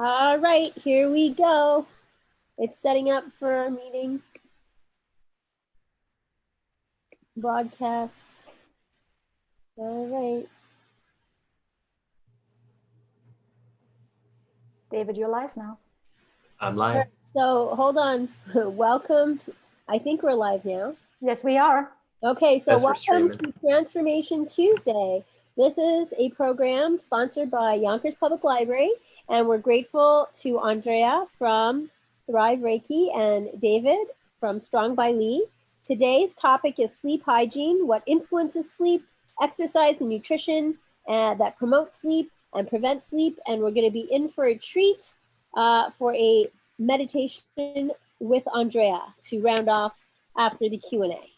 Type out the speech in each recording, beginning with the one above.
All right, here we go. It's setting up for our meeting. Broadcast. All right. David, you're live now. I'm live. Right, so hold on. Welcome. I think we're live now. Yes, we are. Okay, so Yes, we're welcome streaming. to Transformation Tuesday. This is a program sponsored by Yonkers Public Library, and we're grateful to Andrea from Thrive Reiki and David from Strong by Lee. Today's topic is sleep hygiene, what influences sleep, exercise and nutrition that promote sleep and prevent sleep. And we're going to be in for a treat for a meditation with Andrea to round off after the Q&A.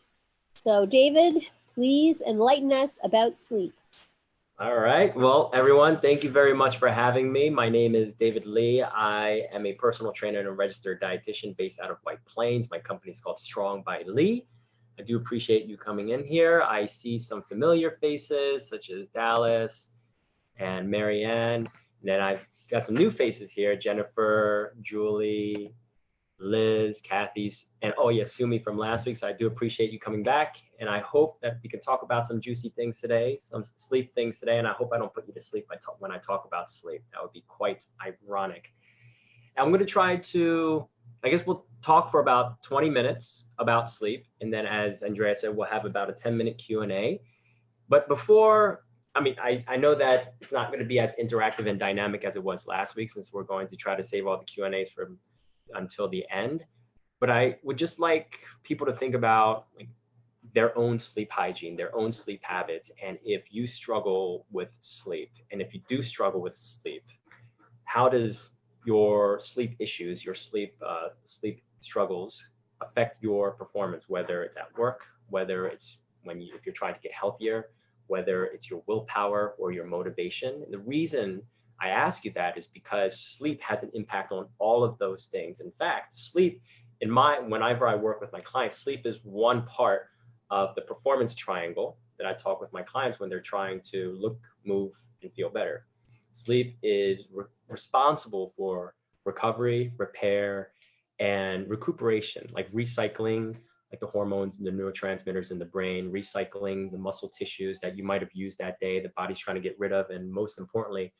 So David, please enlighten us about sleep. All right. Well, everyone, thank you very much for having me. My name is David Lee. I am a personal trainer and a registered dietitian based out of White Plains. My company is called Strong by Lee. I do appreciate you coming in here. I see some familiar faces such as Dallas and Marianne. And then I've got some new faces here, Jennifer, Julie, Liz, Kathy's, and oh yeah, Sumi from last week. So I do appreciate you coming back. And I hope that we can talk about some juicy things today, some sleep things today. And I hope I don't put you to sleep when I talk about sleep. That would be quite ironic. I'm going to try to, I guess we'll talk for about 20 minutes about sleep. And then as Andrea said, we'll have about a 10-minute Q&A. But before, I know that it's not going to be as interactive and dynamic as it was last week, since we're going to try to save all the Q&As for until the end. But I would just like people to think about their own sleep hygiene, their own sleep habits. And if you struggle with sleep, and if you do struggle with sleep, how does your sleep issues, your sleep struggles affect your performance, whether it's at work, whether it's if you're trying to get healthier, whether it's your willpower or your motivation. And the reason I ask you that is because sleep has an impact on all of those things. In fact, sleep, whenever I work with my clients, sleep is one part of the performance triangle that I talk with my clients when they're trying to look, move, and feel better. Sleep is responsible for recovery, repair, and recuperation, like recycling, like the hormones and the neurotransmitters in the brain, recycling the muscle tissues that you might have used that day, the body's trying to get rid of, and most importantly,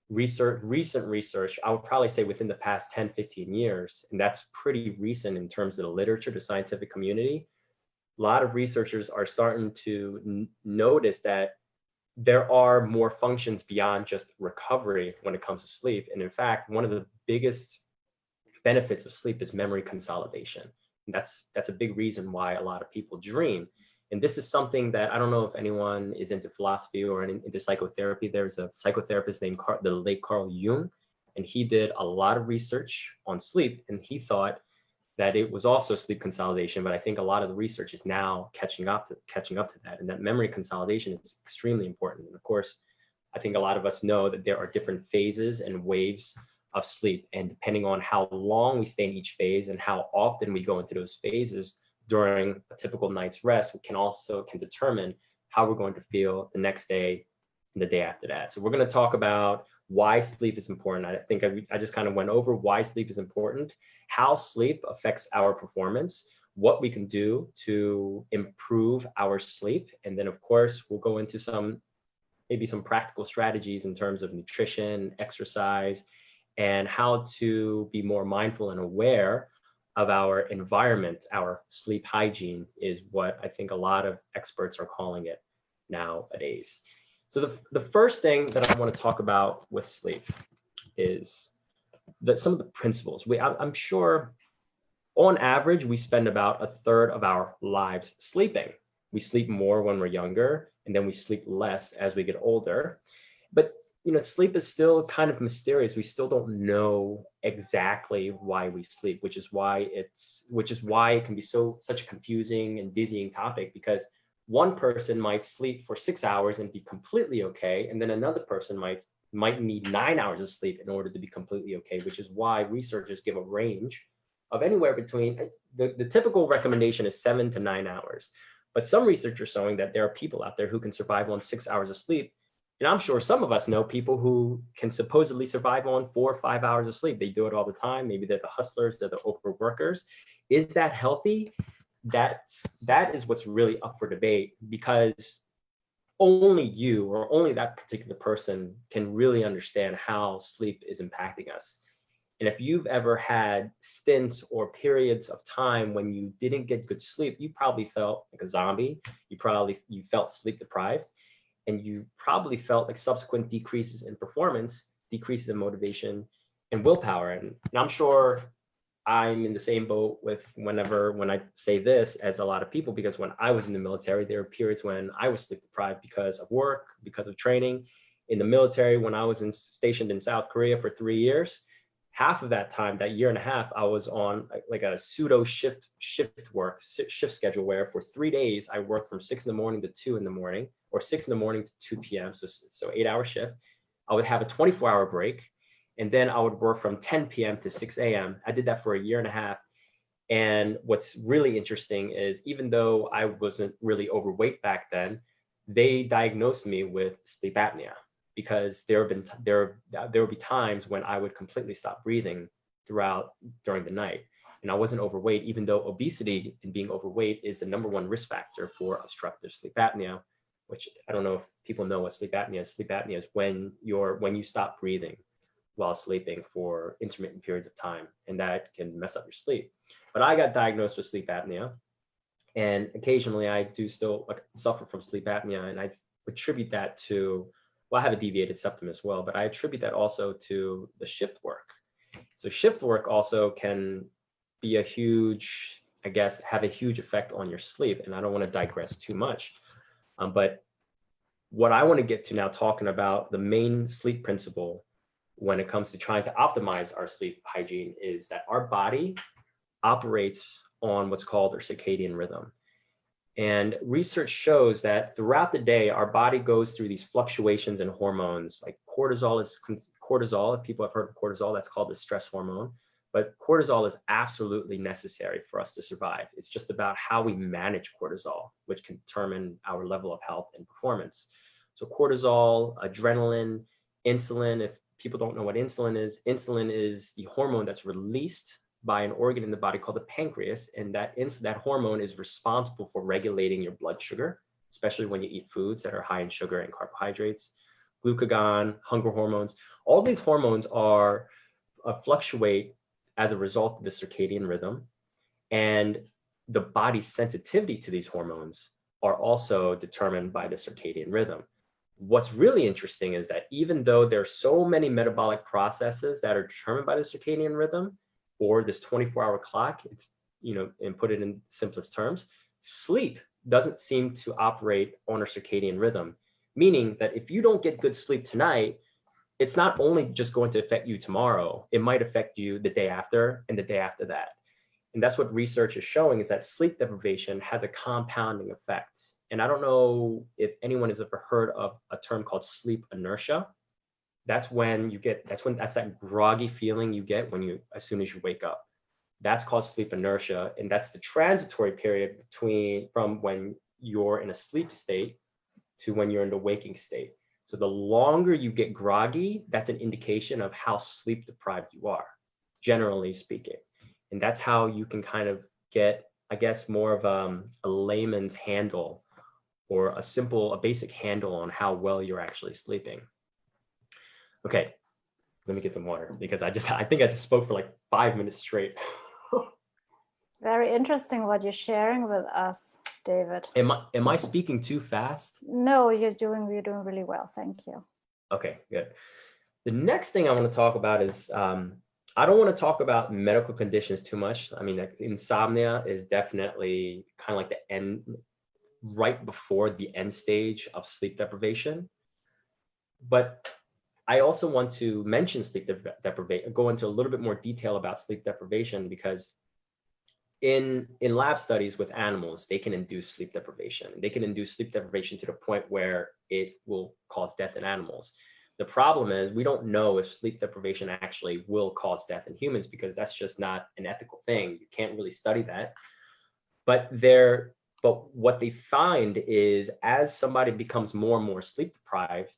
recent research, I would probably say within the past 10, 15 years, and that's pretty recent in terms of the literature, the scientific community, a lot of researchers are starting to notice that there are more functions beyond just recovery when it comes to sleep. And in fact, one of the biggest benefits of sleep is memory consolidation. And that's a big reason why a lot of people dream. And this is something that I don't know if anyone is into philosophy or into psychotherapy. There's a psychotherapist named the late Carl Jung, and he did a lot of research on sleep, and he thought that it was also sleep consolidation. But I think a lot of the research is now catching up to that, and that memory consolidation is extremely important. And of course, I think a lot of us know that there are different phases and waves of sleep, and depending on how long we stay in each phase and how often we go into those phases during a typical night's rest, we can determine how we're going to feel the next day and the day after that. So we're going to talk about why sleep is important. I think I just kind of went over why sleep is important, how sleep affects our performance, what we can do to improve our sleep. And then of course, we'll go into maybe some practical strategies in terms of nutrition, exercise, and how to be more mindful and aware of our environment. Our sleep hygiene is what I think a lot of experts are calling it nowadays. So the first thing that I want to talk about with sleep is some of the principles. I'm sure on average, we spend about a third of our lives sleeping. We sleep more when we're younger, and then we sleep less as we get older. But sleep is still kind of mysterious. We still don't know exactly why we sleep, which is why it can be such a confusing and dizzying topic, because one person might sleep for 6 hours and be completely okay, and then another person might need 9 hours of sleep in order to be completely okay, which is why researchers give a range of anywhere between, the typical recommendation is 7 to 9 hours. But some research are showing that there are people out there who can survive on 6 hours of sleep And I'm sure some of us know people who can supposedly survive on 4 or 5 hours of sleep. They do it all the time. Maybe they're the hustlers, they're the overworkers. Is that healthy? That is what's really up for debate, because only you or only that particular person can really understand how sleep is impacting us. And if you've ever had stints or periods of time when you didn't get good sleep, you probably felt like a zombie. You felt sleep deprived, and you probably felt like subsequent decreases in performance, decreases in motivation and willpower. And I'm sure I'm in the same boat with when I say this as a lot of people, because when I was in the military, there were periods when I was sleep deprived because of work, because of training. In the military, when I was stationed in South Korea for 3 years, half of that time, that year and a half, I was on like a pseudo shift schedule, where for 3 days I worked from 6 in the morning to 2 in the morning, or 6 in the morning to 2 p.m. So 8-hour shift. I would have a 24-hour break, and then I would work from 10 p.m. to 6 a.m. I did that for a year and a half. And what's really interesting is, even though I wasn't really overweight back then, they diagnosed me with sleep apnea, because there would be times when I would completely stop breathing during the night. And I wasn't overweight, even though obesity and being overweight is the #1 risk factor for obstructive sleep apnea, which I don't know if people know what sleep apnea is. Sleep apnea is when you stop breathing while sleeping for intermittent periods of time, and that can mess up your sleep. But I got diagnosed with sleep apnea, and occasionally I do still suffer from sleep apnea, and I attribute that to, well, I have a deviated septum as well, but I attribute that also to the shift work. So shift work also can be have a huge effect on your sleep, and I don't want to digress too much. But what I want to get to now, talking about the main sleep principle when it comes to trying to optimize our sleep hygiene, is that our body operates on what's called our circadian rhythm. And research shows that throughout the day, our body goes through these fluctuations in hormones. Like cortisol, if people have heard of cortisol, that's called the stress hormone. But cortisol is absolutely necessary for us to survive. It's just about how we manage cortisol, which can determine our level of health and performance. So cortisol, adrenaline, insulin. If people don't know what insulin is the hormone that's released by an organ in the body called the pancreas, and that hormone is responsible for regulating your blood sugar, especially when you eat foods that are high in sugar and carbohydrates. Glucagon, hunger hormones, all these hormones fluctuate as a result of the circadian rhythm, and the body's sensitivity to these hormones are also determined by the circadian rhythm. What's really interesting is that even though there are so many metabolic processes that are determined by the circadian rhythm, or this 24-hour clock, and put it in simplest terms, sleep doesn't seem to operate on a circadian rhythm, meaning that if you don't get good sleep tonight, it's not only just going to affect you tomorrow, it might affect you the day after and the day after that. And that's what research is showing, is that sleep deprivation has a compounding effect. And I don't know if anyone has ever heard of a term called sleep inertia. That's that groggy feeling you get as soon as you wake up. That's called sleep inertia. And that's the transitory period from when you're in a sleep state to when you're in the waking state. So the longer you get groggy, that's an indication of how sleep deprived you are, generally speaking. And that's how you can kind of get, I guess, more of a layman's handle, or a basic handle on how well you're actually sleeping. Okay, let me get some water, because I think I just spoke for like 5 minutes straight. Very interesting what you're sharing with us, David. Am I speaking too fast? No, you're doing really well. Thank you. Okay, good. The next thing I want to talk about is, I don't want to talk about medical conditions too much. I mean, insomnia is definitely kind of like the end, right before the end stage of sleep deprivation. But I also want to mention sleep deprivation, go into a little bit more detail about sleep deprivation, because in lab studies with animals, they can induce sleep deprivation. They can induce sleep deprivation to the point where it will cause death in animals. The problem is, we don't know if sleep deprivation actually will cause death in humans, because that's just not an ethical thing. You can't really study that. But what they find is, as somebody becomes more and more sleep deprived,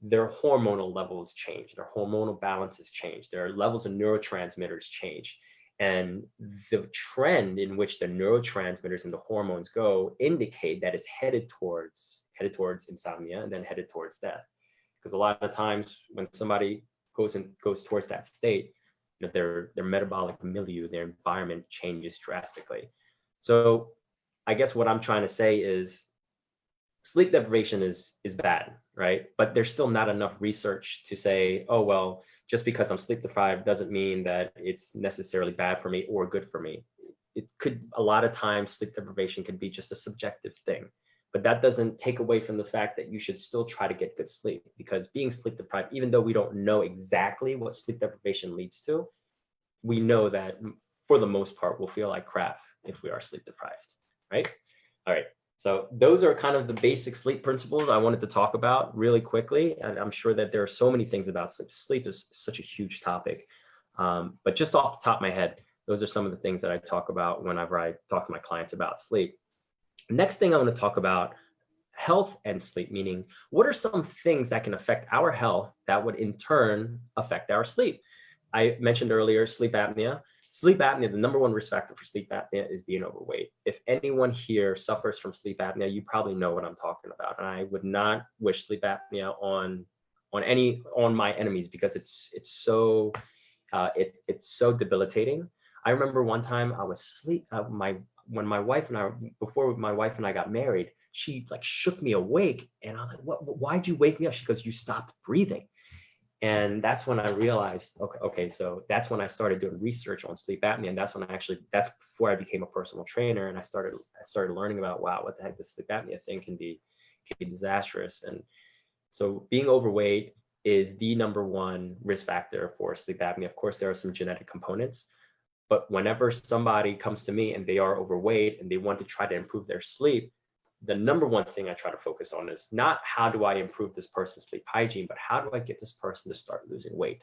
their hormonal levels change, their hormonal balances change, their levels of neurotransmitters change. And the trend in which the neurotransmitters and the hormones go indicate that it's headed towards insomnia and then headed towards death. Because a lot of times when somebody goes towards that state, you know, their metabolic milieu, their environment changes drastically. So I guess what I'm trying to say is sleep deprivation is bad, right? But there's still not enough research to say, oh, well, just because I'm sleep deprived doesn't mean that it's necessarily bad for me or good for me. It could, a lot of times, sleep deprivation can be just a subjective thing. But that doesn't take away from the fact that you should still try to get good sleep, because being sleep deprived, even though we don't know exactly what sleep deprivation leads to, we know that for the most part, we'll feel like crap if we are sleep deprived, right? All right. So those are kind of the basic sleep principles I wanted to talk about really quickly. And I'm sure that there are so many things about sleep. Sleep is such a huge topic. But just off the top of my head, those are some of the things that I talk about whenever I talk to my clients about sleep. Next thing I want to talk about, health and sleep, meaning what are some things that can affect our health that would in turn affect our sleep? I mentioned earlier sleep apnea. Sleep apnea, the number one risk factor for sleep apnea is being overweight. If anyone here suffers from sleep apnea, you probably know what I'm talking about. And I would not wish sleep apnea on my enemies, because it's so debilitating. I remember one time I was before my wife and I got married, she like shook me awake, and I was like, why'd you wake me up? She goes, you stopped breathing. And that's when I realized, okay, so that's when I started doing research on sleep apnea. And that's before I became a personal trainer. And I started learning about, wow, what the heck, this sleep apnea thing can be disastrous. And so being overweight is the number one risk factor for sleep apnea. Of course, there are some genetic components, but whenever somebody comes to me and they are overweight and they want to try to improve their sleep, the number one thing I try to focus on is not how do I improve this person's sleep hygiene, but how do I get this person to start losing weight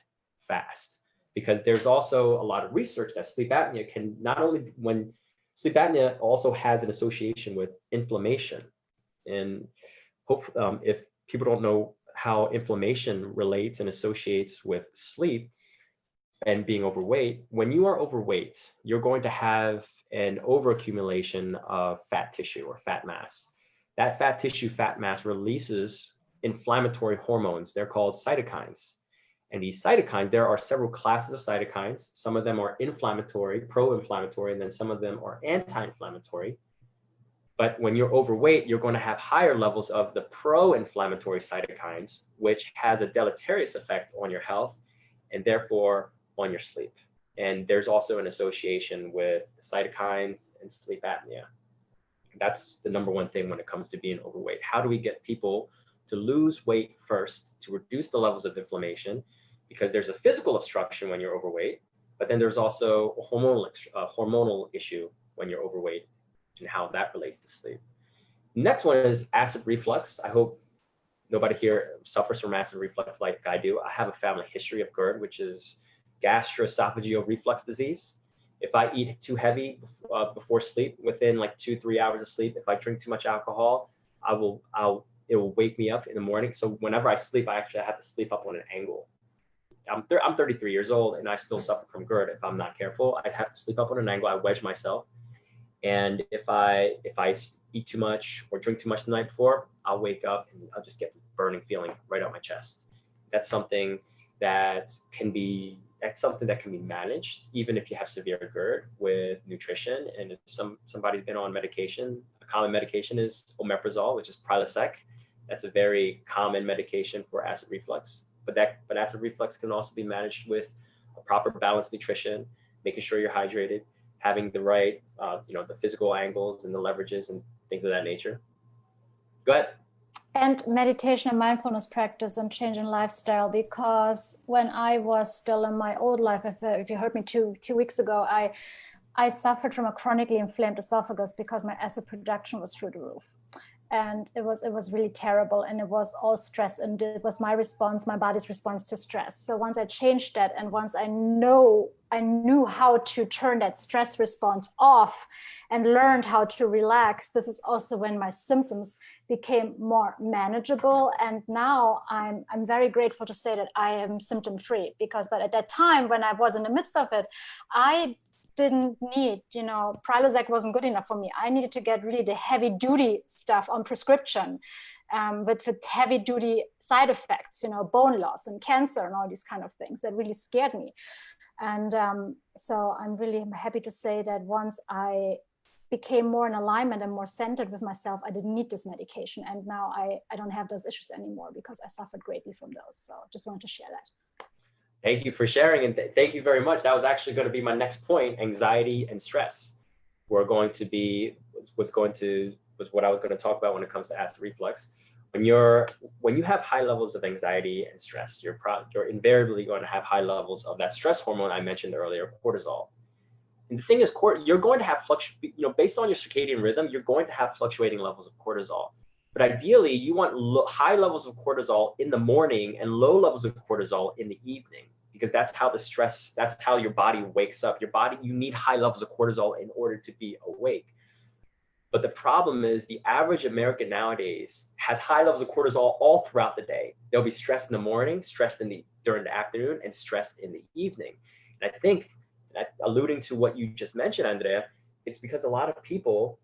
fast? Because there's also a lot of research that sleep apnea can sleep apnea also has an association with inflammation. And if people don't know how inflammation relates and associates with sleep and being overweight, when you are overweight, you're going to have an overaccumulation of fat tissue or fat mass. That fat tissue, fat mass releases inflammatory hormones. They're called cytokines. And these cytokines, there are several classes of cytokines. Some of them are inflammatory, pro-inflammatory, and then some of them are anti-inflammatory. But when you're overweight, you're going to have higher levels of the pro-inflammatory cytokines, which has a deleterious effect on your health and therefore on your sleep. And there's also an association with cytokines and sleep apnea. That's the number one thing when it comes to being overweight. How do we get people to lose weight first to reduce the levels of inflammation? Because there's a physical obstruction when you're overweight, but then there's also a hormonal issue when you're overweight and how that relates to sleep. Next one is acid reflux. I hope nobody here suffers from acid reflux like I do. I have a family history of GERD, which is gastroesophageal reflux disease. If I eat too heavy before sleep, within like 2-3 hours of sleep, if I drink too much alcohol, it will wake me up in the morning. So whenever I sleep, I actually have to sleep up on an angle. I'm 33 years old and I still suffer from GERD. If I'm not careful, I have to sleep up on an angle. I wedge myself. And if I eat too much or drink too much the night before, I'll wake up and I'll just get the burning feeling right out my chest. That's something that can be managed, even if you have severe GERD, with nutrition. And if somebody's been on medication, a common medication is omeprazole, which is Prilosec. That's a very common medication for acid reflux. But acid reflux can also be managed with a proper balanced nutrition, making sure you're hydrated, having the right, the physical angles and the leverages and things of that nature. Go ahead. And meditation and mindfulness practice and change in lifestyle, because when I was still in my old life, if you heard me two weeks ago, I suffered from a chronically inflamed esophagus because my acid production was through the roof. And it was really terrible, and it was all stress, and it was my response, my body's response to stress. So once I changed that, and once I knew how to turn that stress response off and learned how to relax, this is also when my symptoms became more manageable. And now I'm very grateful to say that I am symptom free, but at that time when I was in the midst of it, I didn't need, Prilosec wasn't good enough for me. I needed to get really the heavy duty stuff on prescription, with heavy duty side effects, bone loss and cancer and all these kind of things that really scared me. And so I'm really happy to say that once I became more in alignment and more centered with myself, I didn't need this medication. And now I don't have those issues anymore, because I suffered greatly from those. So just wanted to share that. Thank you for sharing, and thank you very much. That was actually going to be my next point. Anxiety and stress was what I was going to talk about when it comes to acid reflux. When you have high levels of anxiety and stress, you're invariably going to have high levels of that stress hormone I mentioned earlier, cortisol. And the thing is, you're going to have based on your circadian rhythm, you're going to have fluctuating levels of cortisol. But ideally, you want high levels of cortisol in the morning and low levels of cortisol in the evening, because that's how your body wakes up. You need high levels of cortisol in order to be awake. But the problem is, the average American nowadays has high levels of cortisol all throughout the day. They'll be stressed in the morning, stressed during the afternoon, and stressed in the evening. And I think, alluding to what you just mentioned, Andrea, it's because a lot of people,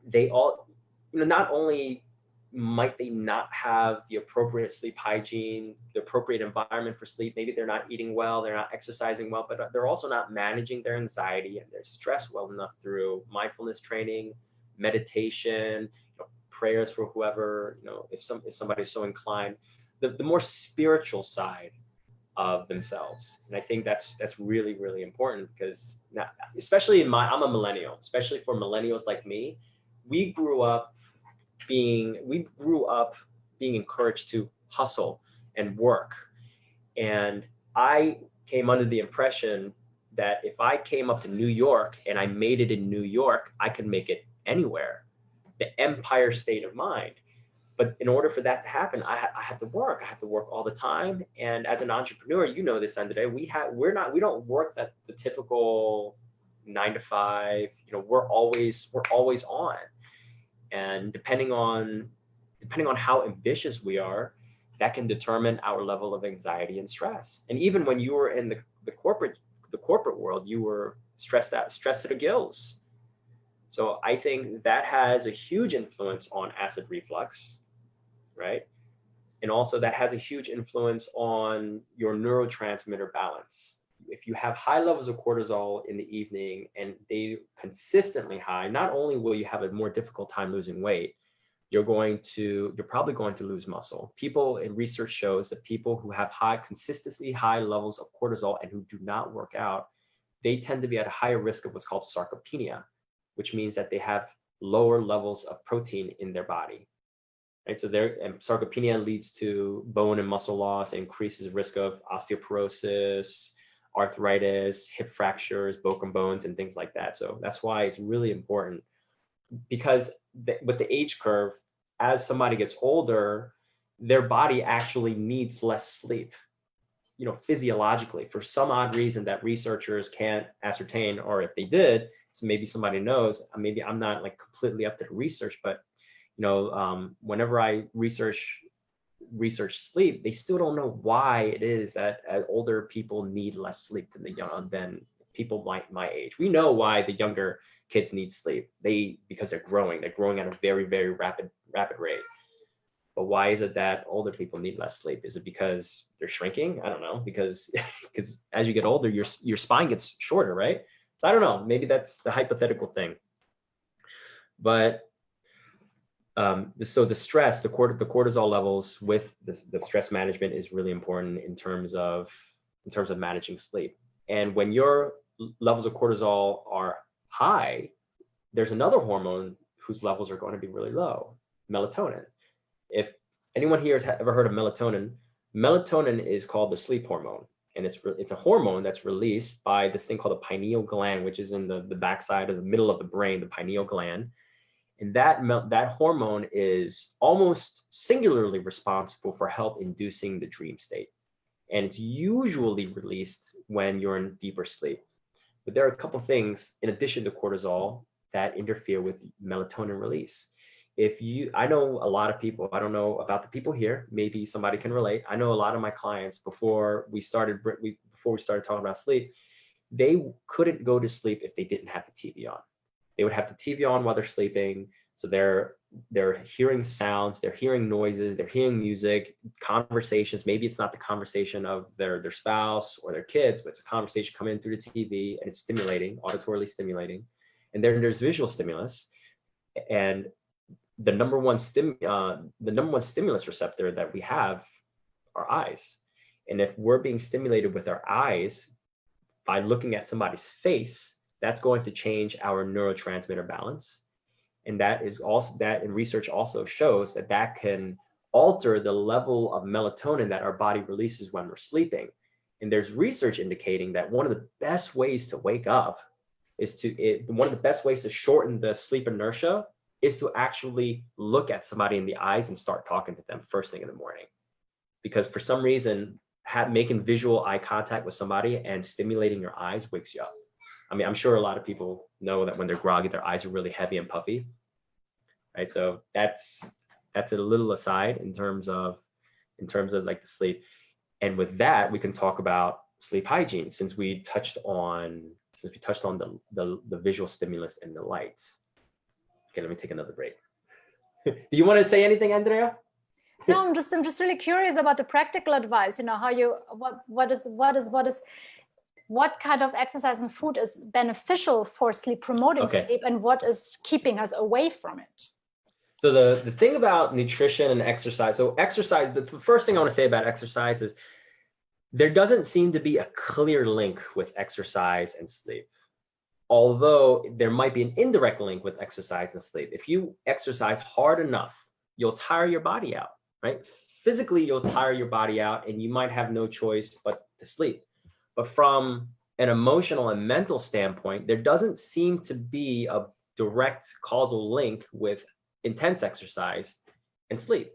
they all, not only might they not have the appropriate sleep hygiene, the appropriate environment for sleep, maybe they're not eating well, they're not exercising well, but they're also not managing their anxiety and their stress well enough through mindfulness training, meditation, prayers for whoever, if somebody's so inclined, the more spiritual side of themselves. And I think that's really, really important, because now, especially I'm a millennial, especially for millennials like me, we grew up being encouraged to hustle and work. And I came under the impression that if I came up to New York and I made it in New York, I could make it anywhere, the empire state of mind. But in order for that to happen, I have to work. I have to work all the time. And as an entrepreneur, this, Andrea, we don't work the typical 9 to 5. We're always on. And depending on how ambitious we are, that can determine our level of anxiety and stress. And even when you were in the corporate world, you were stressed to the gills. So I think that has a huge influence on acid reflux, right? And also that has a huge influence on your neurotransmitter balance. If you have high levels of cortisol in the evening and they consistently high, not only will you have a more difficult time losing weight, you're probably going to lose muscle. People in research shows that people who have consistently high levels of cortisol and who do not work out, they tend to be at a higher risk of what's called sarcopenia, which means that they have lower levels of protein in their body. Right? So sarcopenia leads to bone and muscle loss, and increases risk of osteoporosis, arthritis, hip fractures, broken bones, and things like that. So that's why it's really important, because with the age curve, as somebody gets older, their body actually needs less sleep, physiologically, for some odd reason that researchers can't ascertain, or if they did, so maybe somebody knows, maybe I'm not completely up to the research, but whenever I research sleep, they still don't know why it is that older people need less sleep than people my age. We know why the younger kids need sleep. Because they're growing at a very, very rapid rate. But why is it that older people need less sleep? Is it because they're shrinking? I don't know, because as you get older, your spine gets shorter, right? So I don't know, maybe that's the hypothetical thing. But so the stress, the cortisol levels with the stress management is really important in terms of managing sleep. And when your levels of cortisol are high, there's another hormone whose levels are going to be really low, melatonin. If anyone here has ever heard of melatonin is called the sleep hormone, and it's a hormone that's released by this thing called the pineal gland, which is in the backside of the middle of the brain, the pineal gland. And that hormone is almost singularly responsible for help inducing the dream state. And it's usually released when you're in deeper sleep. But there are a couple things in addition to cortisol that interfere with melatonin release. I know a lot of people, I don't know about the people here, maybe somebody can relate. I know a lot of my clients before we started talking about sleep, they couldn't go to sleep if they didn't have the TV on. They would have the TV on while they're sleeping. So they're hearing sounds, they're hearing noises, they're hearing music, conversations. Maybe it's not the conversation of their spouse or their kids, but it's a conversation coming in through the TV, and it's stimulating, auditorily stimulating. And then there's visual stimulus. And the number one stimulus receptor that we have are eyes. And if we're being stimulated with our eyes by looking at somebody's face, that's going to change our neurotransmitter balance. And that in research also shows that can alter the level of melatonin that our body releases when we're sleeping. And there's research indicating that one of the best ways to wake up one of the best ways to shorten the sleep inertia is to actually look at somebody in the eyes and start talking to them first thing in the morning. Because for some reason, making visual eye contact with somebody and stimulating your eyes wakes you up. I mean, I'm sure a lot of people know that when they're groggy, their eyes are really heavy and puffy, right? So that's a little aside in terms of like the sleep. And with that, we can talk about sleep hygiene since we touched on the visual stimulus and the lights. Okay, let me take another break. Do you want to say anything, Andrea? No, I'm just really curious about the practical advice. You know, what kind of exercise and food is beneficial for sleep promoting sleep, and what is keeping us away from it? So the thing about nutrition and exercise, the first thing I want to say about exercise is there doesn't seem to be a clear link with exercise and sleep. Although there might be an indirect link with exercise and sleep. If you exercise hard enough, you'll tire your body out, right? Physically, you'll tire your body out and you might have no choice but to sleep. But from an emotional and mental standpoint, there doesn't seem to be a direct causal link with intense exercise and sleep.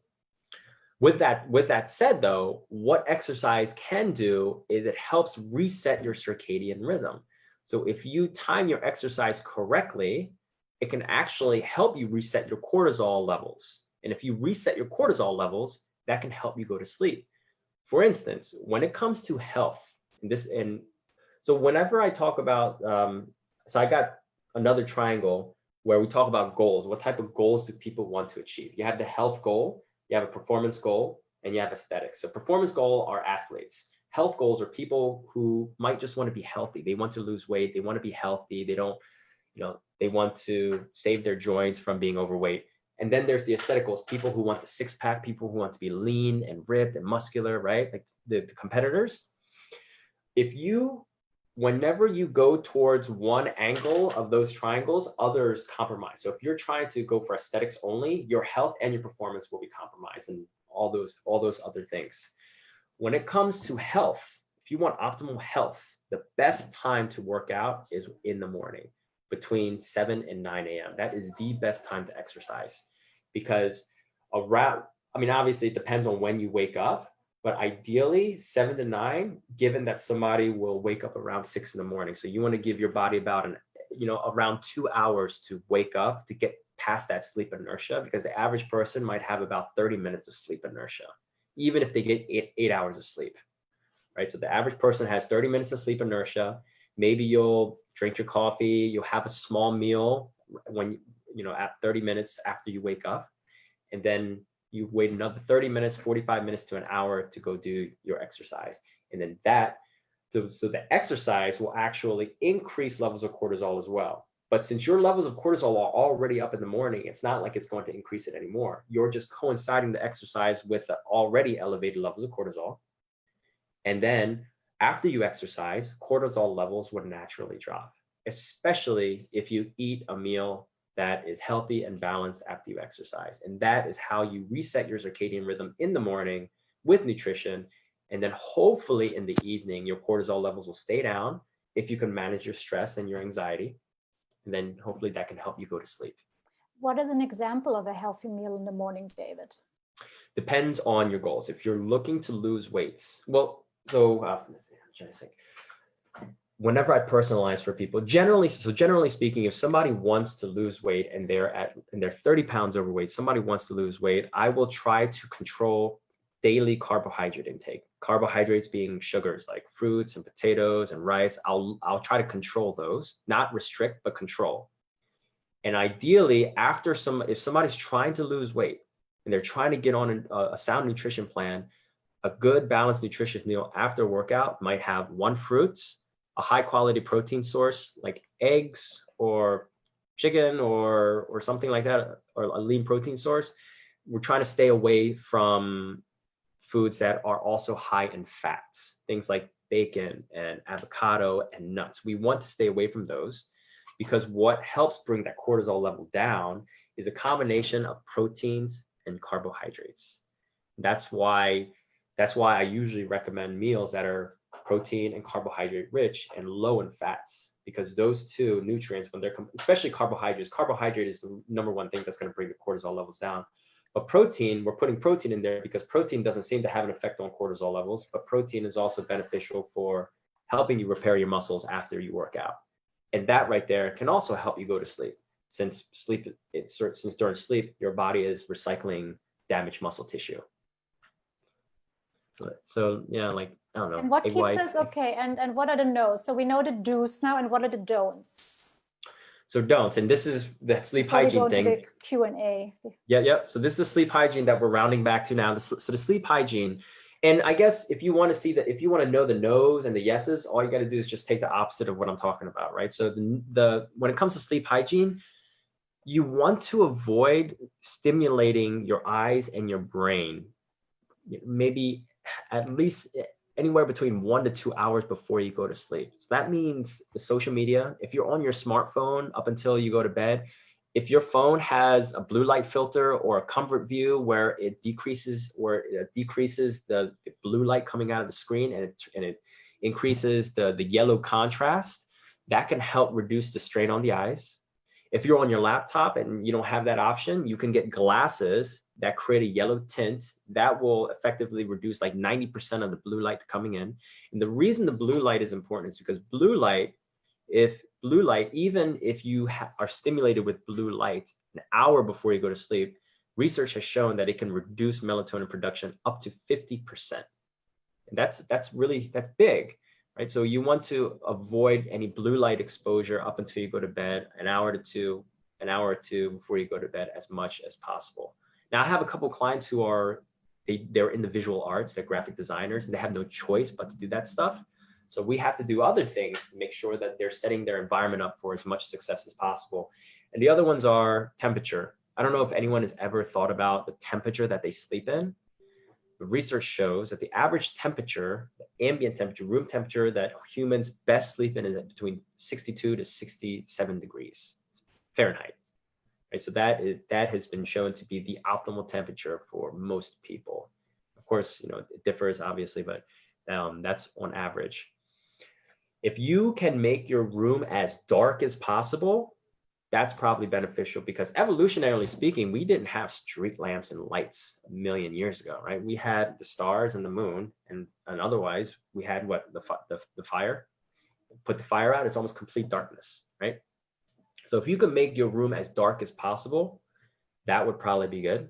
With that said, though, what exercise can do is it helps reset your circadian rhythm. So if you time your exercise correctly, it can actually help you reset your cortisol levels. And if you reset your cortisol levels, that can help you go to sleep. For instance, when it comes to health, so whenever I talk about, so I got another triangle where we talk about goals. What type of goals do people want to achieve? You have the health goal, you have a performance goal, and you have aesthetics. So performance goal are athletes. Health goals are people who might just want to be healthy. They want to lose weight. They want to be healthy. They want to save their joints from being overweight. And then there's the aesthetic goals, people who want the six pack, people who want to be lean and ripped and muscular, right? Like the competitors. Whenever you go towards one angle of those triangles, others compromise. So if you're trying to go for aesthetics only, your health and your performance will be compromised and all those other things. When it comes to health, if you want optimal health, the best time to work out is in the morning between 7 and 9 a.m. That is the best time to exercise because obviously it depends on when you wake up, but ideally 7 to 9, given that somebody will wake up around 6 in the morning. So you want to give your body about around 2 hours to wake up to get past that sleep inertia, because the average person might have about 30 minutes of sleep inertia, even if they get 8 hours of sleep, right? So the average person has 30 minutes of sleep inertia. Maybe you'll drink your coffee, you'll have a small meal at 30 minutes after you wake up, and then you wait another 30 minutes, 45 minutes to an hour to go do your exercise. And then so the exercise will actually increase levels of cortisol as well. But since your levels of cortisol are already up in the morning, it's not like it's going to increase it anymore. You're just coinciding the exercise with the already elevated levels of cortisol. And then after you exercise, cortisol levels would naturally drop, especially if you eat a meal that is healthy and balanced after you exercise. And that is how you reset your circadian rhythm in the morning with nutrition. And then hopefully in the evening, your cortisol levels will stay down if you can manage your stress and your anxiety. And then hopefully that can help you go to sleep. What is an example of a healthy meal in the morning, David? Depends on your goals. If you're looking to lose weight, well, so I'm trying to think. Whenever I personalize for people, generally speaking, if somebody wants to lose weight and they're 30 pounds overweight, somebody wants to lose weight, I will try to control daily carbohydrate intake. Carbohydrates being sugars like fruits and potatoes and rice. I'll try to control those, not restrict, but control. And ideally, if somebody's trying to lose weight and they're trying to get on a sound nutrition plan, a good balanced nutritious meal after workout might have 1 fruit, a high quality protein source like eggs or chicken or something like that, or a lean protein source. We're trying to stay away from foods that are also high in fats, things like bacon and avocado and nuts. We want to stay away from those because what helps bring that cortisol level down is a combination of proteins and carbohydrates. That's why I usually recommend meals that are protein and carbohydrate rich and low in fats, because those two nutrients, when they're, especially carbohydrate is the number one thing that's going to bring the cortisol levels down. But protein, we're putting protein in there because protein doesn't seem to have an effect on cortisol levels, but protein is also beneficial for helping you repair your muscles after you work out. And that right there can also help you go to sleep, since during sleep, your body is recycling damaged muscle tissue. So yeah, like, I don't know. And what keeps us okay? And what are the no's? So we know the do's now, and what are the don'ts? So don'ts, and this is the sleep hygiene thing. The Q&A. Yeah. So this is sleep hygiene that we're rounding back to now. So the sleep hygiene, and I guess if you want to see that, if you want to know the no's and the yeses, all you got to do is just take the opposite of what I'm talking about, right? So when it comes to sleep hygiene, you want to avoid stimulating your eyes and your brain, maybe at least anywhere between 1 to 2 hours before you go to sleep. So that means the social media, if you're on your smartphone up until you go to bed, if your phone has a blue light filter or a comfort view where it decreases the blue light coming out of the screen and it increases the yellow contrast, that can help reduce the strain on the eyes. If you're on your laptop and you don't have that option, you can get glasses that create a yellow tint that will effectively reduce like 90% of the blue light coming in. And the reason the blue light is important is because even if you are stimulated with blue light an hour before you go to sleep, research has shown that it can reduce melatonin production up to 50%. And that's big. Right? So you want to avoid any blue light exposure up until you go to bed, an hour or two before you go to bed, as much as possible. Now, I have a couple clients who they're in the visual arts, they're graphic designers, and they have no choice but to do that stuff. So we have to do other things to make sure that they're setting their environment up for as much success as possible. And the other ones are temperature. I don't know if anyone has ever thought about the temperature that they sleep in. The research shows that the average temperature, the ambient temperature, room temperature that humans best sleep in is between 62 to 67 degrees Fahrenheit. Right? So that has been shown to be the optimal temperature for most people. Of course, it differs obviously, but that's on average. If you can make your room as dark as possible, that's probably beneficial, because evolutionarily speaking, we didn't have street lamps and lights a million years ago, right? We had the stars and the moon, and otherwise we had the fire. Put the fire out, it's almost complete darkness, right? So if you can make your room as dark as possible, that would probably be good.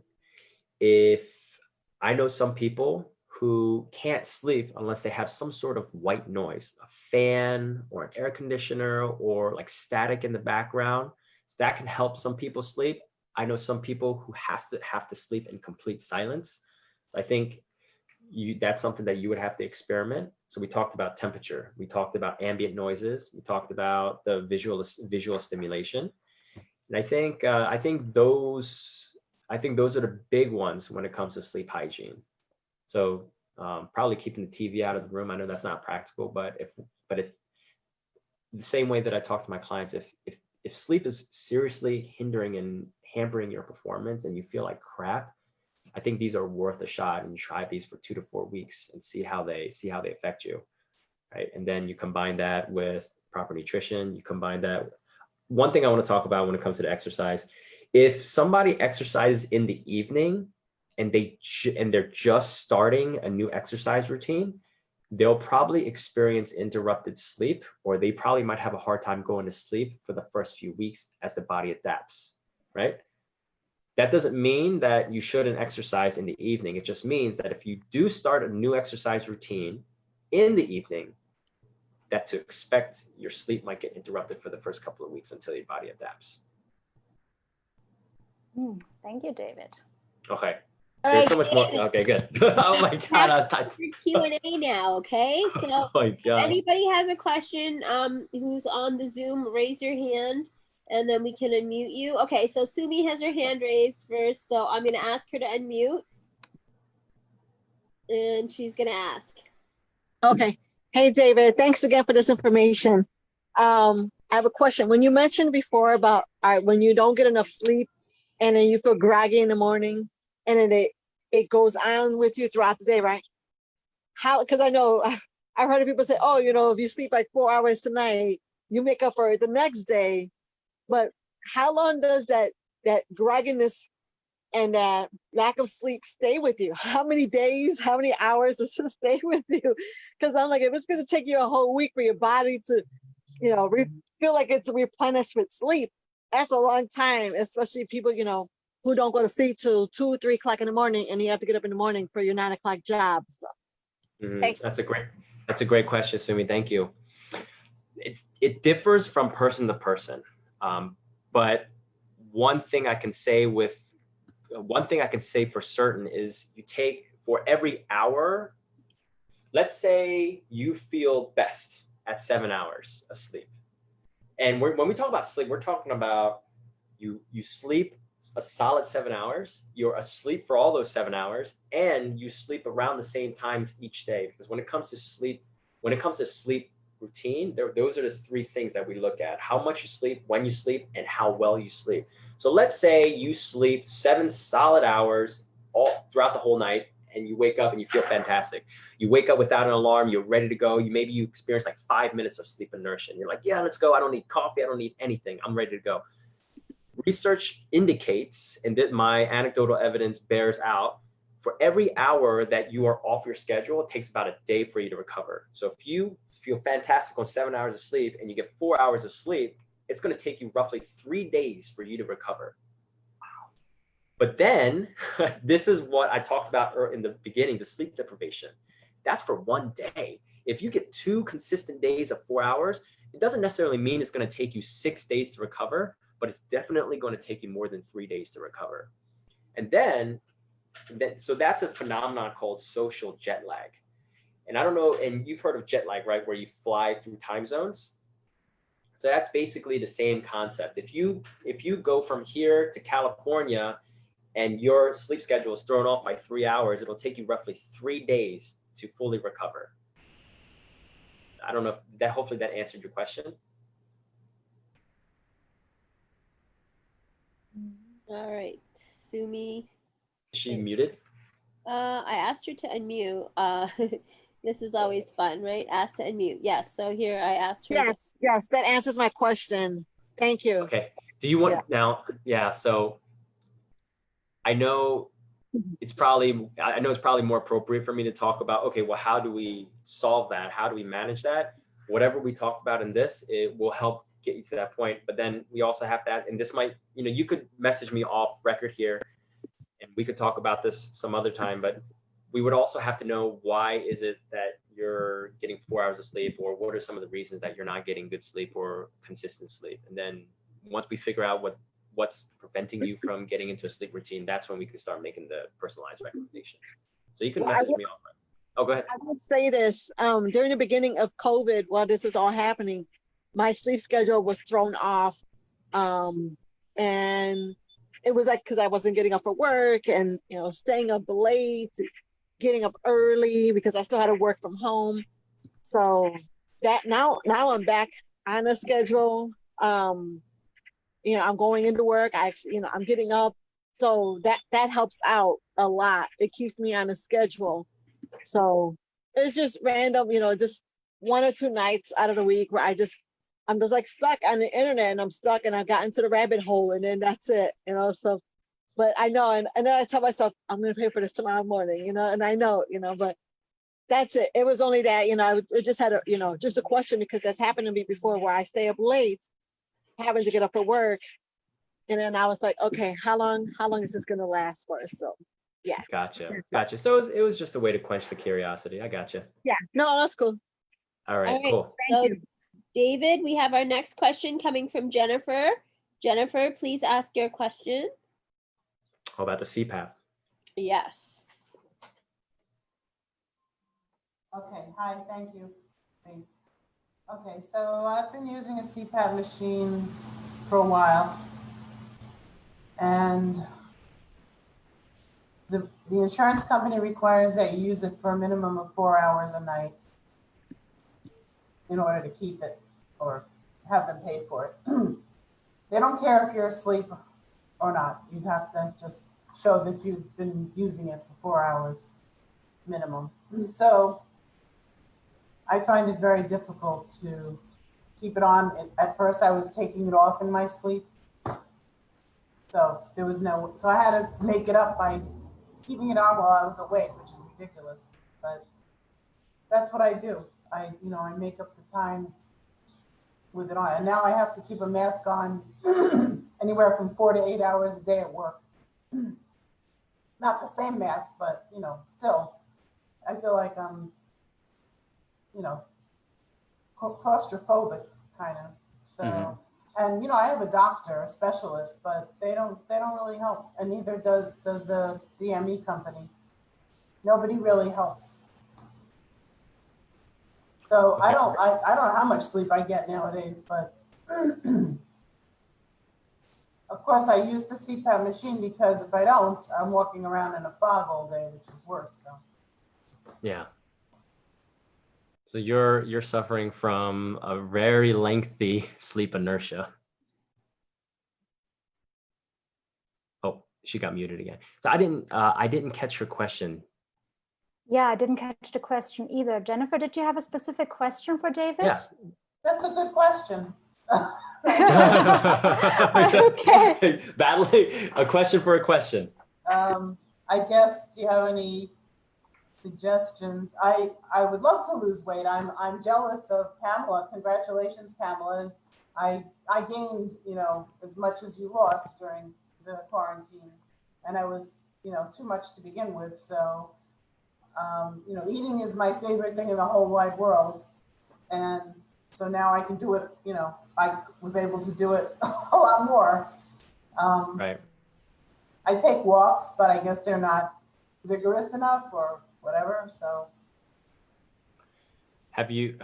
If I know some people who can't sleep unless they have some sort of white noise, a fan or an air conditioner or like static in the background. So that can help some people sleep. I know some people who have to sleep in complete silence. I think that's something that you would have to experiment. So we talked about temperature, we talked about ambient noises, we talked about the visual stimulation, and I think those are the big ones when it comes to sleep hygiene. So probably keeping the TV out of the room. I know that's not practical, but if the same way that I talk to my clients, if sleep is seriously hindering and hampering your performance and you feel like crap, I think these are worth a shot, and you try these for 2 to 4 weeks and see how they affect you, right? And then you combine that with proper nutrition. You combine that. One thing I want to talk about when it comes to the exercise If somebody exercises in the evening and they're just starting a new exercise routine, they'll probably experience interrupted sleep, or they probably might have a hard time going to sleep for the first few weeks as the body adapts, right? That doesn't mean that you shouldn't exercise in the evening. It just means that if you do start a new exercise routine in the evening, that to expect your sleep might get interrupted for the first couple of weeks until your body adapts. Thank you, David. Okay. All There's right, so much more. Okay, good. Oh my God. Q&A now, okay? So Oh my if God. anybody has a question who's on the Zoom, raise your hand and then we can unmute you. Okay, so Sumi has her hand raised first, so I'm going to ask her to unmute. And she's going to ask. Okay. Hey, David, thanks again for this information. I have a question. When you mentioned before about when you don't get enough sleep and then you feel groggy in the morning and then it goes on with you throughout the day, right? How, because I know I've heard of people say, oh, you know, if you sleep like 4 hours tonight, you make up for it the next day. But how long does that grogginess and that lack of sleep stay with you? How many days, how many hours does it stay with you? Because I'm like, if it's going to take you a whole week for your body to, you know, feel like it's replenished with sleep, that's a long time, especially people, you know, who don't go to sleep till 2 or 3 o'clock in the morning and you have to get up in the morning for your 9 o'clock job. So, That's a great question, Sumi. Thank you. It differs from person to person. But one thing I can say for certain is you take, for every hour, let's say you feel best at 7 hours of sleep. And when we talk about sleep, we're talking about you sleep a solid 7 hours, you're asleep for all those 7 hours, and you sleep around the same times each day. Because when it comes to sleep routine, those are the 3 things that we look at: how much you sleep, when you sleep, and how well you sleep. So let's say you sleep 7 solid hours all throughout the whole night, and you wake up and you feel fantastic. You wake up without an alarm, you're ready to go. Maybe you experience like 5 minutes of sleep inertia, and you're like, yeah, let's go. I don't need coffee, I don't need anything, I'm ready to go. Research indicates, and that my anecdotal evidence bears out, for every hour that you are off your schedule, it takes about a day for you to recover. So if you feel fantastic on 7 hours of sleep and you get 4 hours of sleep, it's going to take you roughly 3 days for you to recover. Wow. But then this is what I talked about in the beginning, the sleep deprivation. That's for 1 day. If you get 2 consistent days of 4 hours, it doesn't necessarily mean it's going to take you 6 days to recover, but it's definitely going to take you more than 3 days to recover. And then so that's a phenomenon called social jet lag. And I don't know, and you've heard of jet lag, right? Where you fly through time zones. So that's basically the same concept. If you go from here to California and your sleep schedule is thrown off by 3 hours, it'll take you roughly 3 days to fully recover. I don't know if that, hopefully that answered your question. All right, Sumi. Is she muted? I asked her to unmute. This is always fun, right? Ask to unmute. Yes. So here I asked her. Yes, that answers my question. Thank you. Okay. Do you want now? Yeah. So I know it's probably more appropriate for me to talk about, okay, well, how do we solve that? How do we manage that? Whatever we talked about in this, it will help get you to that point. But then we also have that, and this might, you could message me off record here and we could talk about this some other time, but we would also have to know, why is it that you're getting 4 hours of sleep, or what are some of the reasons that you're not getting good sleep or consistent sleep? And then once we figure out what's preventing you from getting into a sleep routine, that's when we can start making the personalized recommendations. So you can message me off. Oh, go ahead. I would say this, during the beginning of COVID, while this was all happening, my sleep schedule was thrown off. And it was like, because I wasn't getting up for work and, staying up late, getting up early because I still had to work from home. So that now I'm back on a schedule. I'm going into work. I actually, I'm getting up. So that helps out a lot. It keeps me on a schedule. So it's just random, just 1 or 2 nights out of the week where I just I'm just like stuck on the internet, and I'm stuck, and I got into the rabbit hole, and then that's it, you know. So, but I know, and then I tell myself I'm going to pay for this tomorrow morning, you know, and I know, you know, but that's it. It was only that, you know, I just had a, you know, just a question, because that's happened to me before, where I stay up late, having to get up for work, and then I was like, okay, how long is this going to last for? So, yeah. Gotcha. So it was just a way to quench the curiosity. I gotcha. Yeah. No, that's cool. All right, cool. Thank you. David, we have our next question coming from Jennifer. Jennifer, please ask your question. How about the CPAP? Yes. Okay, hi, thank you. Okay, so I've been using a CPAP machine for a while, and the insurance company requires that you use it for a minimum of 4 hours a night in order to keep it or have them pay for it. They don't care if you're asleep or not. You have to just show that you've been using it for 4 hours minimum. So I find it very difficult to keep it on. At first I was taking it off in my sleep. So there was so I had to make it up by keeping it on while I was awake, which is ridiculous. But that's what I do. I make up the time with it on. And now I have to keep a mask on anywhere from 4 to 8 hours a day at work. Not the same mask, but still, I feel like I'm, claustrophobic kind of. So, and I have a doctor, a specialist, but they don't really help, and neither does the DME company. Nobody really helps. So I don't know how much sleep I get nowadays, but of course I use the CPAP machine, because if I don't, I'm walking around in a fog all day, which is worse. So yeah. So you're suffering from a very lengthy sleep inertia. Oh, she got muted again. So I didn't catch her question. Yeah, I didn't catch the question either. Jennifer, did you have a specific question for David? Yeah. that's a good question. Okay. Battling a question for a question. I guess, do you have any suggestions? I would love to lose weight. I'm jealous of Pamela. Congratulations, Pamela. I gained, as much as you lost during the quarantine, and I was, too much to begin with. So, eating is my favorite thing in the whole wide world. And so now I can do it, I was able to do it a lot more. Right. I take walks, but I guess they're not vigorous enough or whatever. So have you,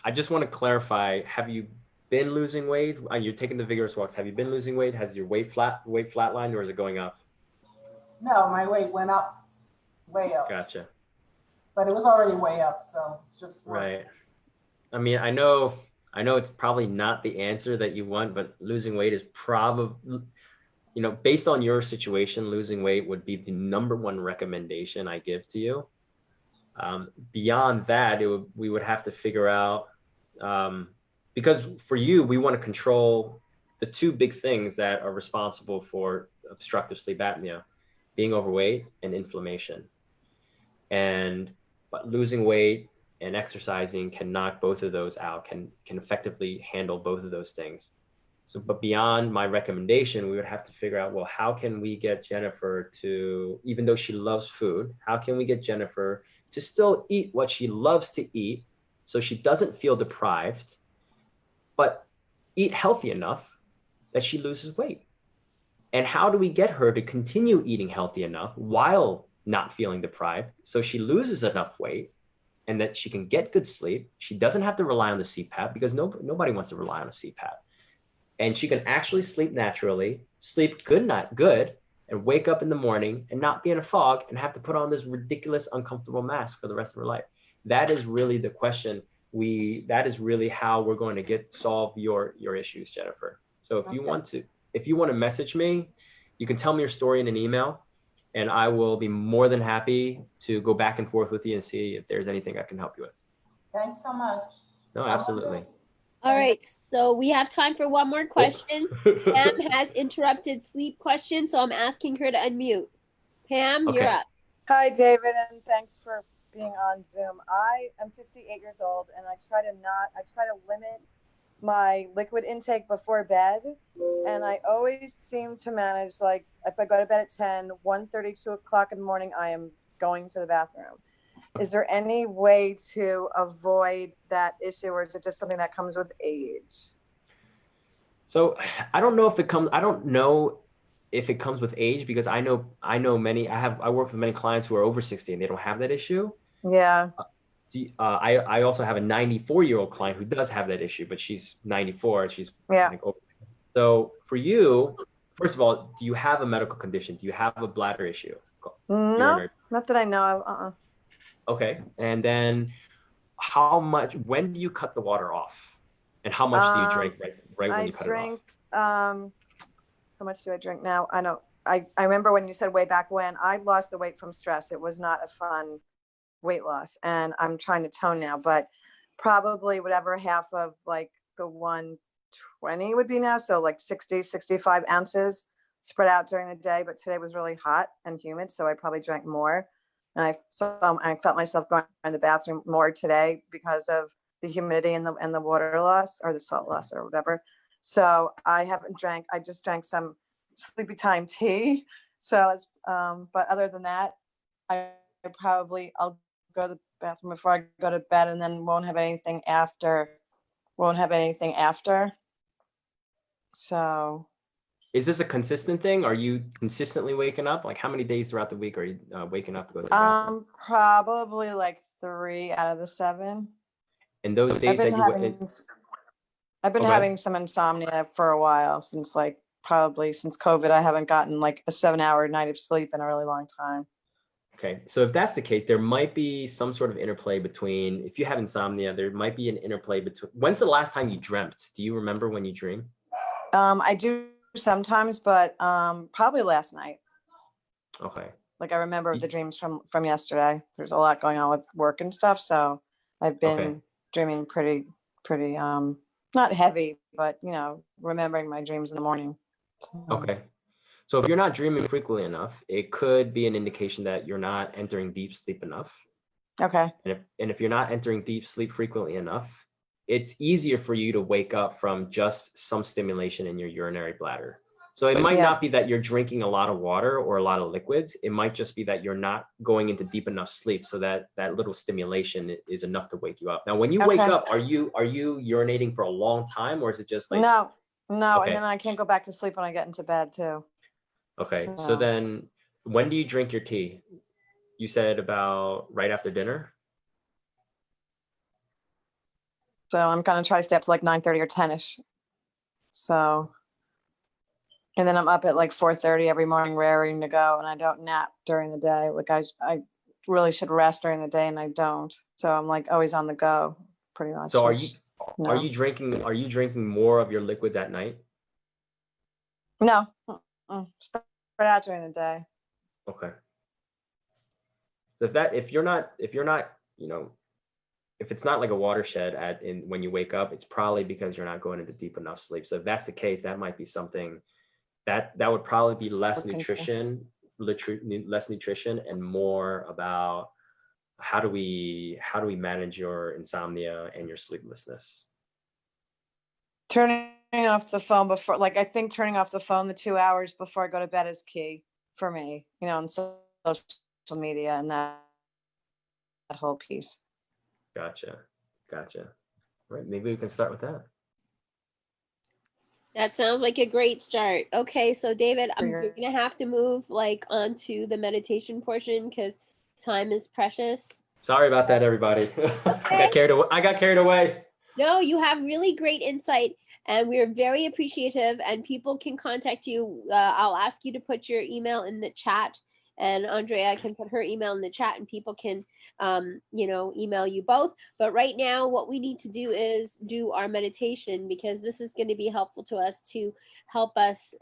I just want to clarify, have you been losing weight? You're taking the vigorous walks. Have you been losing weight? Has your weight flatlined, or is it going up? No, my weight went up, way up. Gotcha. But it was already way up, so it's just worse. Right. I mean, I know it's probably not the answer that you want, but losing weight is probably, based on your situation, losing weight would be the #1 recommendation I give to you. Beyond that, we would have to figure out, because for you, we want to control the 2 big things that are responsible for obstructive sleep apnea, being overweight and inflammation. But losing weight and exercising can knock both of those out, can effectively handle both of those things. So, but beyond my recommendation, we would have to figure out, well, how can we get Jennifer to, even though she loves food, how can we get Jennifer to still eat what she loves to eat so she doesn't feel deprived, but eat healthy enough that she loses weight? And how do we get her to continue eating healthy enough while not feeling deprived so she loses enough weight and that she can get good sleep? She doesn't have to rely on the CPAP, because nobody wants to rely on a CPAP. And she can actually sleep naturally, sleep good, and wake up in the morning and not be in a fog and have to put on this ridiculous, uncomfortable mask for the rest of her life. That is really the question. That is really how we're going to solve your issues, Jennifer. So if you want to message me, you can tell me your story in an email, and I will be more than happy to go back and forth with you and see if there's anything I can help you with. Thanks so much. No, absolutely. All right, so we have time for one more question. Pam has interrupted sleep question, so I'm asking her to unmute. Pam, you're Okay. up. Hi, David, and thanks for being on Zoom. I am 58 years old, and I try to limit my liquid intake before bed, and I always seem to manage, like, if I go to bed at 10, 1:30, 2 o'clock in the morning, I am going to the bathroom. Is there any way to avoid that issue, or is it just something that comes with age? So I don't know if it comes with age, because I know many, I work with many clients who are over 60 and they don't have that issue. Yeah. I also have a 94-year-old client who does have that issue, but she's 94. She's like over. So for you, first of all, do you have a medical condition? Do you have a bladder issue? No, not that I know of. Okay. And then when do you cut the water off? And how much do you drink right when you cut it off? How much do I drink now? I remember when you said way back when, I lost the weight from stress. It was not a fun weight loss, and I'm trying to tone now, but probably whatever half of like the 120 would be now. So like 60, 65 ounces spread out during the day. But today was really hot and humid, so I probably drank more. And I felt myself going in the bathroom more today because of the humidity and the water loss, or the salt loss, or whatever. So I haven't drank. I just drank some sleepy time tea. So it's but other than that, I'll go to the bathroom before I go to bed, and then won't have anything after. So Is this a consistent thing? Are you consistently waking up? Like, how many days throughout the week are you waking up to go to the bathroom? probably like 3 out of the 7. And those days I've been having some insomnia for a while, since COVID. I haven't gotten like a 7-hour night of sleep in a really long time. Okay, so if that's the case, there might be some sort of interplay between, if you have insomnia, there might be an interplay between, when's the last time you dreamt? Do you remember when you dream? I do sometimes, but probably last night. Okay. Like I remember the dreams from yesterday. There's a lot going on with work and stuff, so I've been dreaming pretty not heavy, but remembering my dreams in the morning. Okay. So if you're not dreaming frequently enough, it could be an indication that you're not entering deep sleep enough. Okay. And if you're not entering deep sleep frequently enough, it's easier for you to wake up from just some stimulation in your urinary bladder. So it might not be that you're drinking a lot of water or a lot of liquids. It might just be that you're not going into deep enough sleep, so that little stimulation is enough to wake you up. Now, when you wake up, are you urinating for a long time, or is it just like no? And then I can't go back to sleep when I get into bed too. Okay, so then when do you drink your tea? You said about right after dinner? So I'm gonna try to stay up to like 9:30 or 10ish. So, and then I'm up at like 4:30 every morning, raring to go, and I don't nap during the day. Like I really should rest during the day, and I don't. So I'm like always on the go, pretty much. So are you drinking more of your liquids at night? No, spread out during the day. Okay. So if you're not, if it's not like a watershed when you wake up, it's probably because you're not going into deep enough sleep. So if that's the case, that might be something that would probably be less nutrition and more about how do we manage your insomnia and your sleeplessness. Turning off the phone before, like I think turning off the phone the 2 hours before I go to bed is key for me, on social media and that whole piece. Gotcha. Right, maybe we can start with that. That sounds like a great start. Okay, so David, you're gonna have to move onto the meditation portion because time is precious. Sorry about that, everybody. I got carried away. No, you have really great insight, and we're very appreciative. And people can contact you. I'll ask you to put your email in the chat, and Andrea can put her email in the chat, and people can email you both. But right now, what we need to do is do our meditation, because this is going to be helpful to us to help us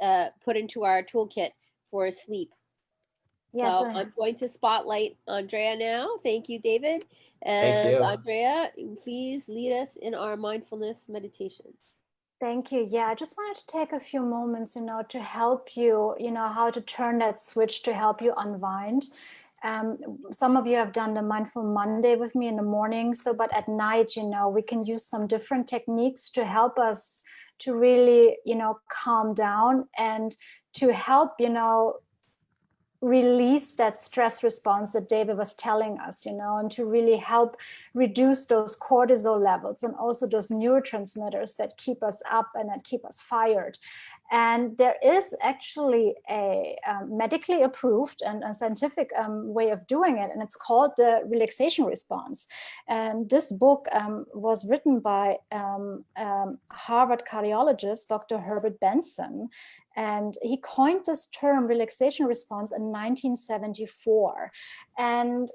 put into our toolkit for sleep. Yes, So I'm going to spotlight Andrea now. Thank you, David. Thank And you. Andrea, please lead us in our mindfulness meditation. Thank you. Yeah, I just wanted to take a few moments, to help you, how to turn that switch to help you unwind. Some of you have done the Mindful Monday with me in the morning. So, but at night, we can use some different techniques to help us to really, calm down and to help, release that stress response that David was telling us, and to really help reduce those cortisol levels and also those neurotransmitters that keep us up and that keep us fired. And there is actually a medically approved and a scientific way of doing it, and it's called the relaxation response. And this book was written by Harvard cardiologist, Dr. Herbert Benson, and he coined this term relaxation response in 1974. And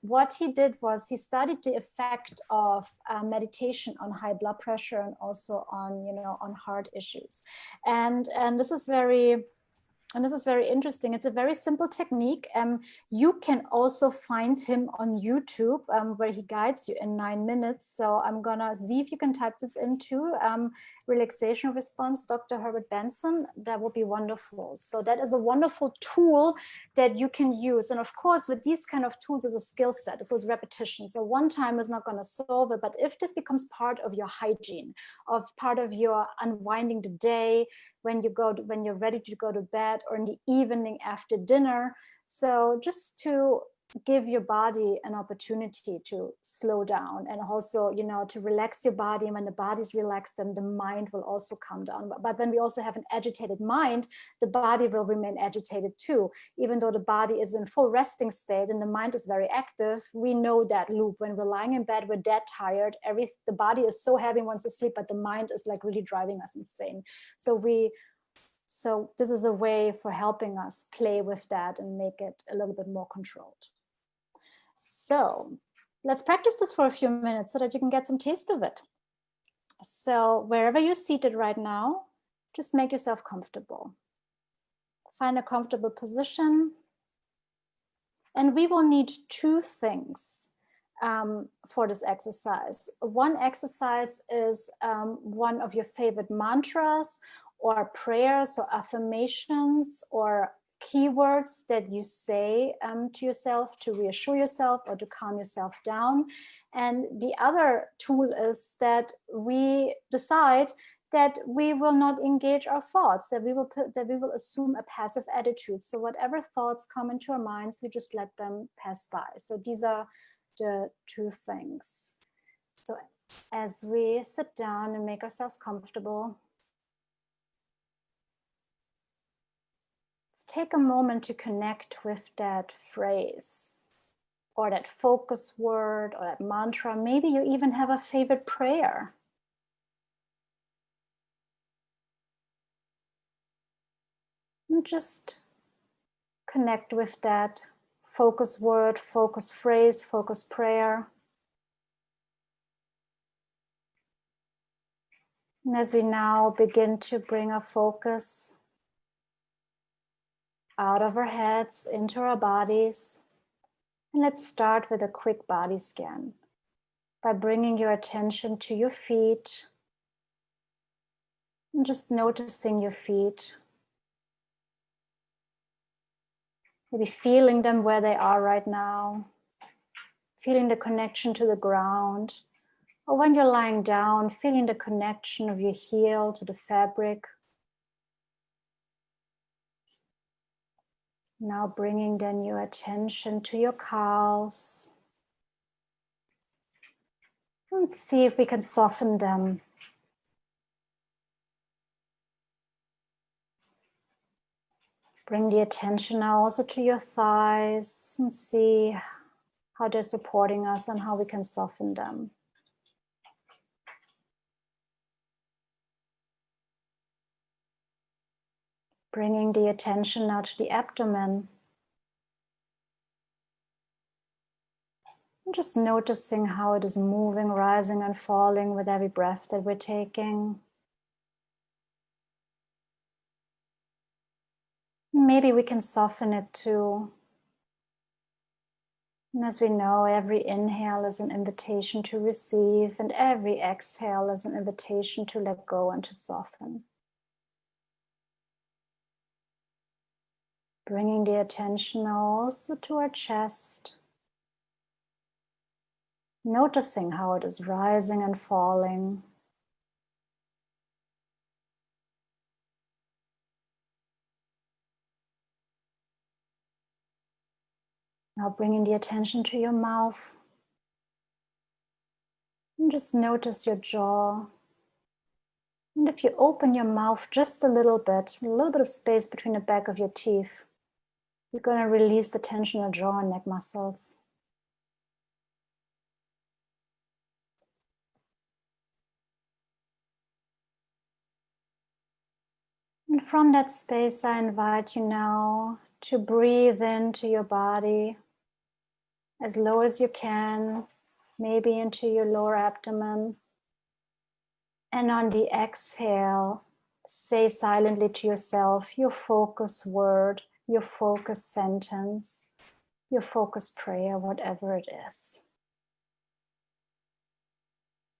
what he did was he studied the effect of meditation on high blood pressure and also on heart issues. And this is very interesting. It's a very simple technique. You can also find him on YouTube where he guides you in 9 minutes. So I'm gonna see if you can type this into relaxation response, Dr. Herbert Benson. That would be wonderful. So that is a wonderful tool that you can use. And of course, with these kind of tools is a skill set. So it's repetition. So one time is not gonna solve it, but if this becomes part of your hygiene, of part of your unwinding the day, when you're ready to go to bed or in the evening after dinner. So just to give your body an opportunity to slow down and also, to relax your body. And when the body's relaxed, then the mind will also calm down. But when we also have an agitated mind, the body will remain agitated too. Even though the body is in full resting state and the mind is very active, we know that loop. When we're lying in bed, we're dead tired. The body is so heavy, wants to sleep, but the mind is like really driving us insane. So this is a way for helping us play with that and make it a little bit more controlled. So let's practice this for a few minutes so that you can get some taste of it. So wherever you're seated right now, just make yourself comfortable. Find a comfortable position. And we will need 2 things for this exercise. One exercise is one of your favorite mantras or prayers or affirmations or keywords that you say to yourself to reassure yourself or to calm yourself down. And the other tool is that we decide that we will not engage our thoughts, that we will assume a passive attitude. So whatever thoughts come into our minds, we just let them pass by. So these are the 2 things. So as we sit down and make ourselves comfortable, let's take a moment to connect with that phrase or that focus word or that mantra. Maybe you even have a favorite prayer. And just connect with that focus word, focus phrase, focus prayer. And as we now begin to bring our focus out of our heads into our bodies, and let's start with a quick body scan by bringing your attention to your feet and just noticing your feet. Maybe feeling them where they are right now, feeling the connection to the ground, or when you're lying down, feeling the connection of your heel to the fabric. Now bringing then your attention to your calves. Let's see if we can soften them. Bring the attention now also to your thighs and see how they're supporting us and how we can soften them. Bringing the attention now to the abdomen. And just noticing how it is moving, rising and falling with every breath that we're taking. Maybe we can soften it too. And as we know, every inhale is an invitation to receive, and every exhale is an invitation to let go and to soften. Bringing the attention also to our chest, noticing how it is rising and falling. Now bringing the attention to your mouth. And just notice your jaw. And if you open your mouth just a little bit of space between the back of your teeth, you're going to release the tension in your jaw and neck muscles. And from that space, I invite you now to breathe into your body as low as you can, maybe into your lower abdomen. And on the exhale, say silently to yourself your focus word, your focus sentence, your focus prayer, whatever it is.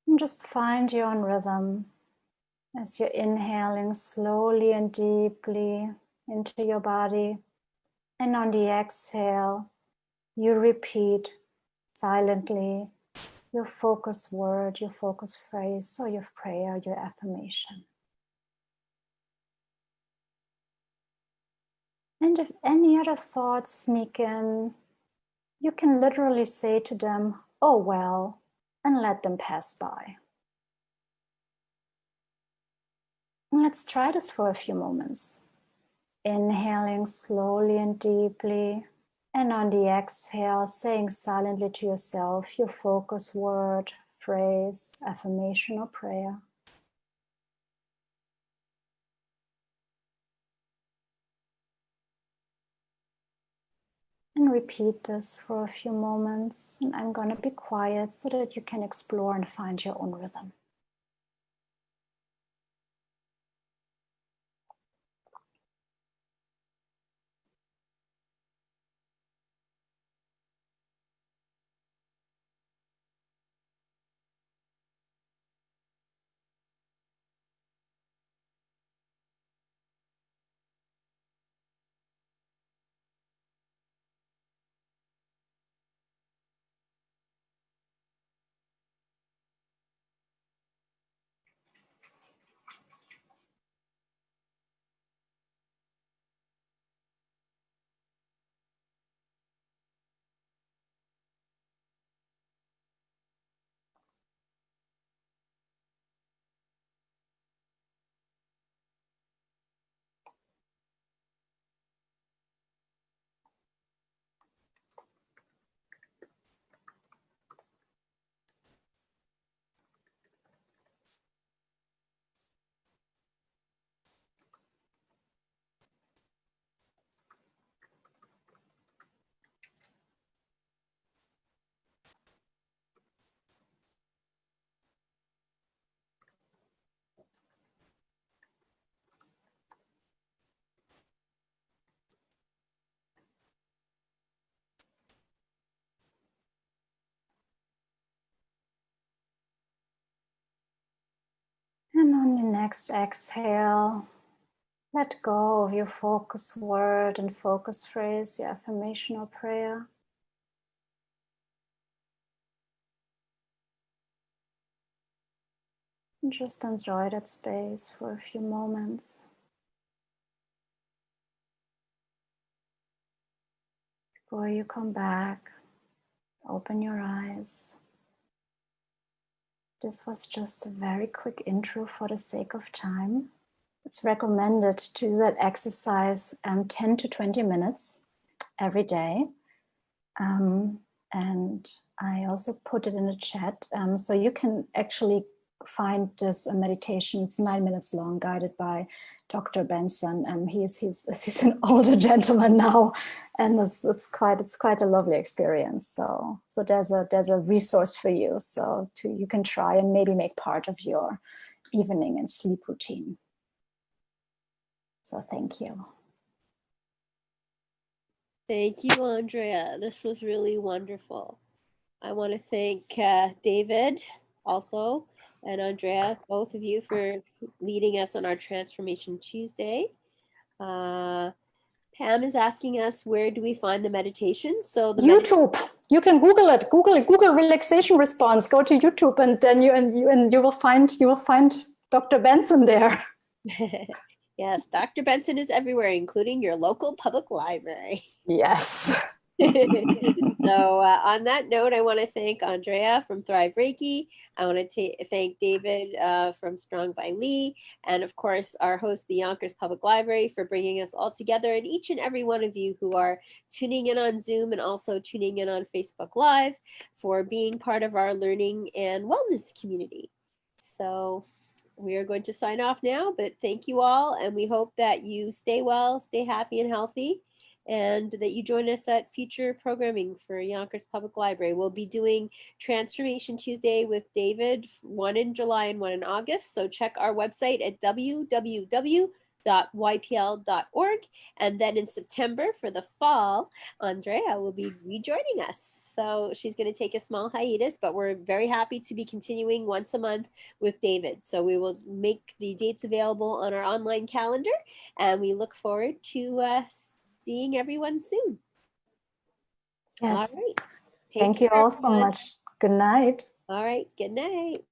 And just find your own rhythm as you're inhaling slowly and deeply into your body. And on the exhale, you repeat silently your focus word, your focus phrase, or your prayer, your affirmation. And if any other thoughts sneak in, you can literally say to them, "Oh well," and let them pass by. And let's try this for a few moments. Inhaling slowly and deeply, and on the exhale, saying silently to yourself your focus word, phrase, affirmation, or prayer. And repeat this for a few moments, and I'm going to be quiet so that you can explore and find your own rhythm. And on the next exhale, let go of your focus word and focus phrase, your affirmation or prayer. And just enjoy that space for a few moments. Before you come back, open your eyes. This was just a very quick intro for the sake of time. It's recommended to do that exercise 10 to 20 minutes every day. And I also put it in the chat. So you can actually find this meditation. It's 9 minutes long, guided by Dr. Benson. He's an older gentleman now, and it's quite a lovely experience. So there's a resource for you. So you can try and maybe make part of your evening and sleep routine. So thank you. Thank you, Andrea. This was really wonderful. I want to thank David also and Andrea, both of you, for leading us on our Transformation Tuesday. Pam is asking us, where do we find the meditation? So the YouTube. You can Google it. Google relaxation response. Go to YouTube, and then you will find Dr. Benson there. Yes, Dr. Benson is everywhere, including your local public library. Yes. So on that note, I want to thank Andrea from Thrive Reiki. I want to thank David from Strong by Lee, and of course our host, the Yonkers Public Library, for bringing us all together, and each and every one of you who are tuning in on Zoom and also tuning in on Facebook Live for being part of our learning and wellness community. So we are going to sign off now, but thank you all, and we hope that you stay well, stay happy and healthy, and that you join us at future programming for Yonkers Public Library. We'll be doing Transformation Tuesday with David, one in July and one in August. So check our website at www.ypl.org. And then in September for the fall, Andrea will be rejoining us. So she's going to take a small hiatus, but we're very happy to be continuing once a month with David. So we will make the dates available on our online calendar, and we look forward to seeing everyone soon. Yes. All right. Thank you all so much. Good night. All right. Good night.